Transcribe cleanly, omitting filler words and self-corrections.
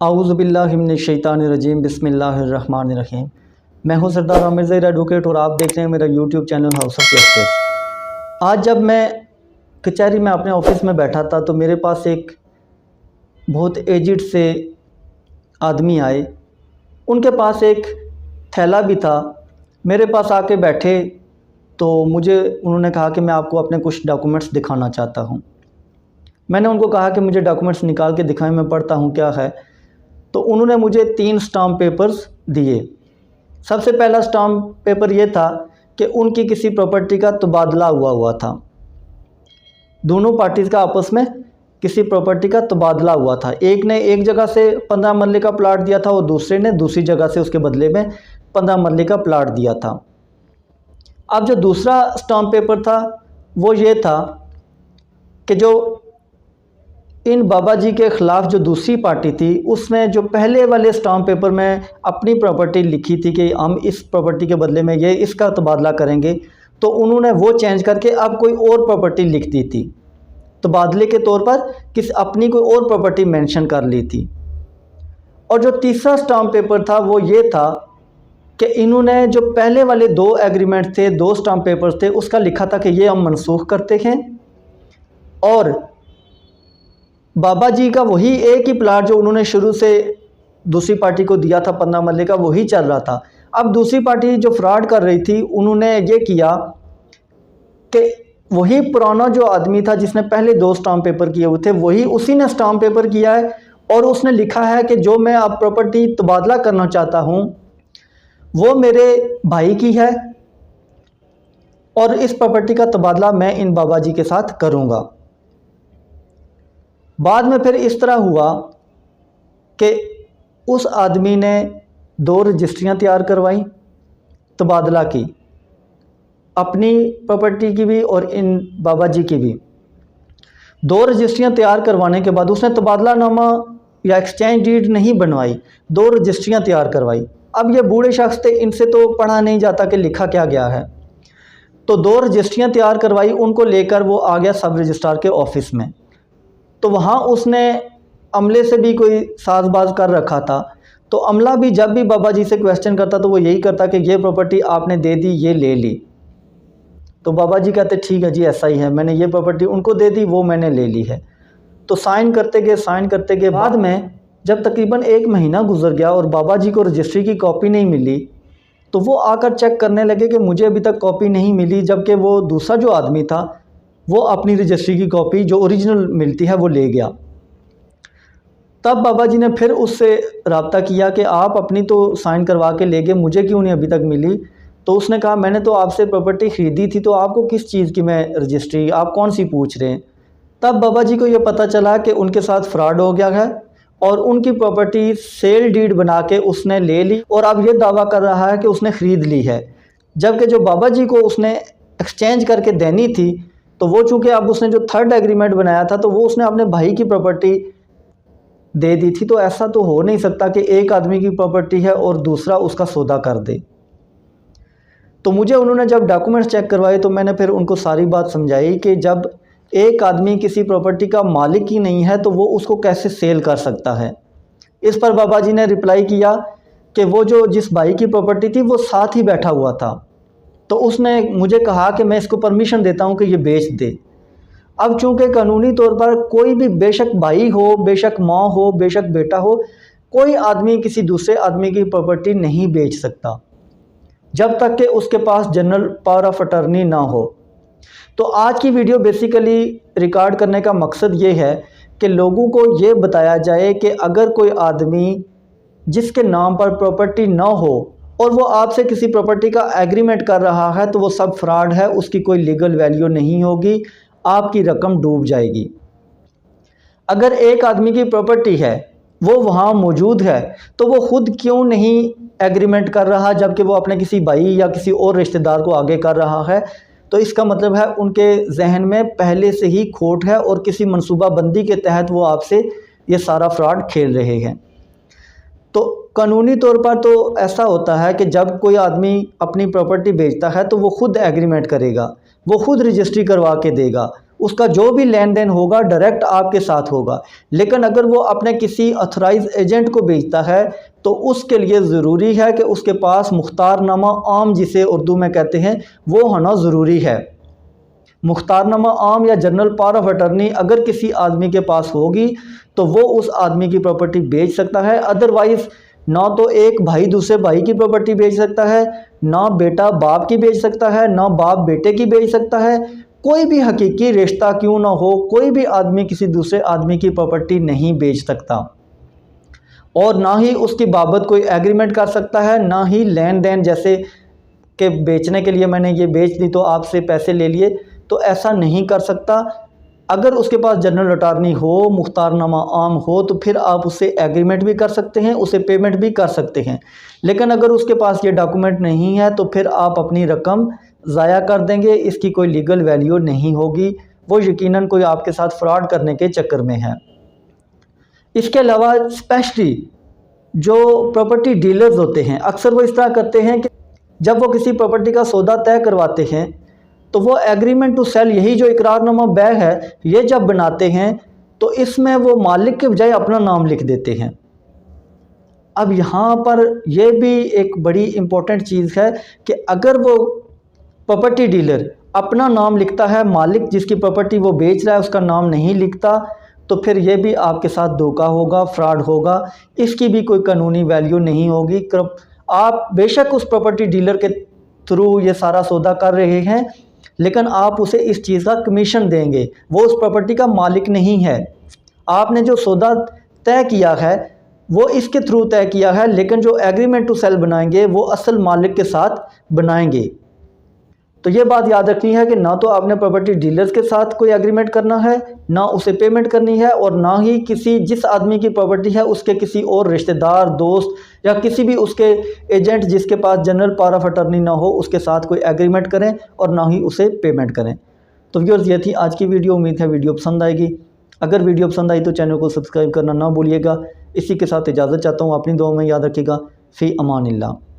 आऊज़ुबिल्लाहि मिनश्शैतानिर्रजीम बिस्मिल्लाहिर्रहमानिर्रहीम। मैं हूं सरदार आमिर ज़हीर एडवोकेट और आप देख रहे हैं मेरा YouTube channel house of justice. आज जब मैं कचहरी में अपने ऑफिस में बैठा था तो मेरे पास एक बहुत एजिड से आदमी आए। उनके पास एक थैला भी था। मेरे पास आके बैठे तो मुझे उन्होंने कहा कि मैं आपको अपने कुछ डॉक्यूमेंट्स दिखाना चाहता हूं। मैंने उनको कहा कि मुझे डॉक्यूमेंट्स निकाल के दिखाएं, मैं पढ़ता हूं क्या है। तो उन्होंने मुझे 3 स्टाम्प पेपर्स दिए। सबसे पहला स्टाम्प पेपर ये था कि उनकी किसी प्रॉपर्टी का तबादला हुआ था। दोनों पार्टीज़ का आपस में किसी प्रॉपर्टी का तबादला हुआ था। एक ने एक जगह से 15 मरले का प्लाट दिया था और दूसरे ने दूसरी जगह से उसके बदले में 15 मरले का प्लाट दिया था। अब जो दूसरा स्टाम्प पेपर था वो ये था कि जो इन बाबा जी के ख़िलाफ़ जो दूसरी पार्टी थी उसने जो पहले वाले स्टाम्प पेपर में अपनी प्रॉपर्टी लिखी थी कि हम इस प्रॉपर्टी के बदले में ये इसका तबादला करेंगे, तो उन्होंने वो चेंज करके अब कोई और प्रॉपर्टी लिख दी थी। तबादले के तौर पर अपनी कोई और प्रॉपर्टी मेंशन कर ली थी। और जो तीसरा स्टाम्प पेपर था वो ये था कि इन्होंने जो पहले वाले 2 एग्रीमेंट थे, 2 स्टाम्प पेपर्स थे, उसका लिखा था कि ये हम मनसूख करते हैं और बाबा जी का वही एक ही प्लाट जो उन्होंने शुरू से दूसरी पार्टी को दिया था 15 मरले का, वही चल रहा था। अब दूसरी पार्टी जो फ्रॉड कर रही थी उन्होंने ये किया कि वही पुराना जो आदमी था जिसने पहले 2 स्टाम्प पेपर किए हुए थे, वही उसी ने स्टाम्प पेपर किया है और उसने लिखा है कि जो मैं अब प्रॉपर्टी तबादला करना चाहता हूँ वो मेरे भाई की है और इस प्रॉपर्टी का तबादला मैं इन बाबा जी के साथ करूँगा। बाद में फिर इस तरह हुआ कि उस आदमी ने 2 रजिस्ट्रियाँ तैयार करवाई तबादला की, अपनी प्रॉपर्टी की भी और इन बाबा जी की भी। 2 रजिस्ट्रियाँ तैयार करवाने के बाद उसने तबादला नामा या एक्सचेंज डीड नहीं बनवाई, 2 रजिस्ट्रियाँ तैयार करवाई। अब ये बूढ़े शख्स थे, इनसे तो पढ़ा नहीं जाता कि लिखा क्या गया है। तो 2 रजिस्ट्रियाँ तैयार करवाई, उनको लेकर वो आ गया सब रजिस्ट्रार के ऑफिस में। तो वहाँ उसने अमले से भी कोई साजबाज कर रखा था। तो अमला भी जब भी बाबा जी से क्वेश्चन करता तो वो यही करता कि ये प्रॉपर्टी आपने दे दी, ये ले ली। तो बाबा जी कहते ठीक है जी, ऐसा ही है, मैंने ये प्रॉपर्टी उनको दे दी, वो मैंने ले ली है। तो साइन करते गए बाद में जब तकरीबन 1 महीना गुजर गया और बाबा जी को रजिस्ट्री की कॉपी नहीं मिली, तो वो आकर चेक करने लगे कि मुझे अभी तक कॉपी नहीं मिली, जबकि वो दूसरा जो आदमी था वो अपनी रजिस्ट्री की कॉपी जो ओरिजिनल मिलती है वो ले गया। तब बाबा जी ने फिर उससे रब्ता किया कि आप अपनी तो साइन करवा के ले गए, मुझे क्यों नहीं अभी तक मिली। तो उसने कहा मैंने तो आपसे प्रॉपर्टी ख़रीदी थी, तो आपको किस चीज़ की मैं रजिस्ट्री, आप कौन सी पूछ रहे हैं। तब बाबा जी को ये पता चला कि उनके साथ फ्रॉड हो गया है और उनकी प्रॉपर्टी सेल डीड बना के उसने ले ली और अब ये दावा कर रहा है कि उसने ख़रीद ली है, जबकि जो बाबा जी को उसने एक्सचेंज करके देनी थी, तो वो चूँकि अब उसने जो 3rd एग्रीमेंट बनाया था तो वो उसने अपने भाई की प्रॉपर्टी दे दी थी। तो ऐसा तो हो नहीं सकता कि एक आदमी की प्रॉपर्टी है और दूसरा उसका सौदा कर दे। तो मुझे उन्होंने जब डॉक्यूमेंट्स चेक करवाए तो मैंने फिर उनको सारी बात समझाई कि जब एक आदमी किसी प्रॉपर्टी का मालिक ही नहीं है तो वो उसको कैसे सेल कर सकता है। इस पर बाबा जी ने रिप्लाई किया कि वो जो जिस भाई की प्रॉपर्टी थी वो साथ ही बैठा हुआ था, तो उसने मुझे कहा कि मैं इसको परमिशन देता हूं कि ये बेच दे। अब चूंकि कानूनी तौर पर कोई भी, बेशक भाई हो, बेशक माँ हो, बेशक बेटा हो, कोई आदमी किसी दूसरे आदमी की प्रॉपर्टी नहीं बेच सकता जब तक कि उसके पास जनरल पावर ऑफ अटर्नी ना हो। तो आज की वीडियो बेसिकली रिकॉर्ड करने का मकसद ये है कि लोगों को ये बताया जाए कि अगर कोई आदमी जिसके नाम पर प्रॉपर्टी ना हो और वो आपसे किसी प्रॉपर्टी का एग्रीमेंट कर रहा है तो वो सब फ्रॉड है, उसकी कोई लीगल वैल्यू नहीं होगी, आपकी रकम डूब जाएगी। अगर एक आदमी की प्रॉपर्टी है, वो वहाँ मौजूद है, तो वो खुद क्यों नहीं एग्रीमेंट कर रहा जबकि वो अपने किसी भाई या किसी और रिश्तेदार को आगे कर रहा है। तो इसका मतलब है उनके जहन में पहले से ही खोट है और किसी मनसूबाबंदी के तहत वो आपसे ये सारा फ्रॉड खेल रहे हैं। तो कानूनी तौर पर तो ऐसा होता है कि जब कोई आदमी अपनी प्रॉपर्टी बेचता है तो वो खुद एग्रीमेंट करेगा, वो खुद रजिस्ट्री करवा के देगा, उसका जो भी लेन देन होगा डायरेक्ट आपके साथ होगा। लेकिन अगर वो अपने किसी ऑथराइज एजेंट को बेचता है तो उसके लिए ज़रूरी है कि उसके पास मुख्तारनामा आम, जिसे उर्दू में कहते हैं, वो होना ज़रूरी है। मुख्तारनामा आम या जनरल पावर ऑफ अटर्नी अगर किसी आदमी के पास होगी तो वो उस आदमी की प्रॉपर्टी बेच सकता है। अदरवाइज़ ना तो एक भाई दूसरे भाई की प्रॉपर्टी बेच सकता है, ना बेटा बाप की बेच सकता है, ना बाप बेटे की बेच सकता है। कोई भी हकीकी रिश्ता क्यों ना हो, कोई भी आदमी किसी दूसरे आदमी की प्रॉपर्टी नहीं बेच सकता, और ना ही उसकी बाबत कोई एग्रीमेंट कर सकता है, ना ही लेन देन जैसे कि बेचने के लिए मैंने ये बेच दी तो आपसे पैसे ले लिए, तो ऐसा नहीं कर सकता। अगर उसके पास जनरल अटॉर्नी हो, मुख्तारनामा आम हो, तो फिर आप उससे एग्रीमेंट भी कर सकते हैं, उसे पेमेंट भी कर सकते हैं। लेकिन अगर उसके पास ये डॉक्यूमेंट नहीं है तो फिर आप अपनी रकम ज़ाया कर देंगे, इसकी कोई लीगल वैल्यू नहीं होगी, वो यकीनन कोई आपके साथ फ्रॉड करने के चक्कर में है। इसके अलावा स्पेशली जो प्रॉपर्टी डीलर्स होते हैं, अक्सर वो इस तरह करते हैं कि जब वो किसी प्रॉपर्टी का सौदा तय करवाते हैं तो वो एग्रीमेंट टू सेल, यही जो इकरारनामा बैग है, ये जब बनाते हैं तो इसमें वो मालिक के बजाय अपना नाम लिख देते हैं। अब यहाँ पर यह भी एक बड़ी इम्पोर्टेंट चीज़ है कि अगर वो प्रॉपर्टी डीलर अपना नाम लिखता है, मालिक जिसकी प्रॉपर्टी वो बेच रहा है उसका नाम नहीं लिखता, तो फिर ये भी आपके साथ धोखा होगा, फ्रॉड होगा, इसकी भी कोई कानूनी वैल्यू नहीं होगी। आप बेशक उस प्रॉपर्टी डीलर के थ्रू ये सारा सौदा कर रहे हैं, लेकिन आप उसे इस चीज़ का कमीशन देंगे, वो उस प्रॉपर्टी का मालिक नहीं है। आपने जो सौदा तय किया है वो इसके थ्रू तय किया है, लेकिन जो एग्रीमेंट टू सेल बनाएंगे वो असल मालिक के साथ बनाएंगे। तो ये बात याद रखनी है कि ना तो आपने प्रॉपर्टी डीलर्स के साथ कोई एग्रीमेंट करना है, ना उसे पेमेंट करनी है, और ना ही किसी जिस आदमी की प्रॉपर्टी है उसके किसी और रिश्तेदार, दोस्त या किसी भी उसके एजेंट जिसके पास जनरल पावर ऑफ अटर्नी ना हो उसके साथ कोई एग्रीमेंट करें, और ना ही उसे पेमेंट करें। तो व्यूअर्स, ये थी आज की वीडियो। उम्मीद है वीडियो पसंद आएगी। अगर वीडियो पसंद आई तो चैनल को सब्सक्राइब करना ना भूलिएगा। इसी के साथ इजाज़त चाहता हूँ, अपनी दुआ में याद रखिएगा। फ़ी अमानिल्लाह।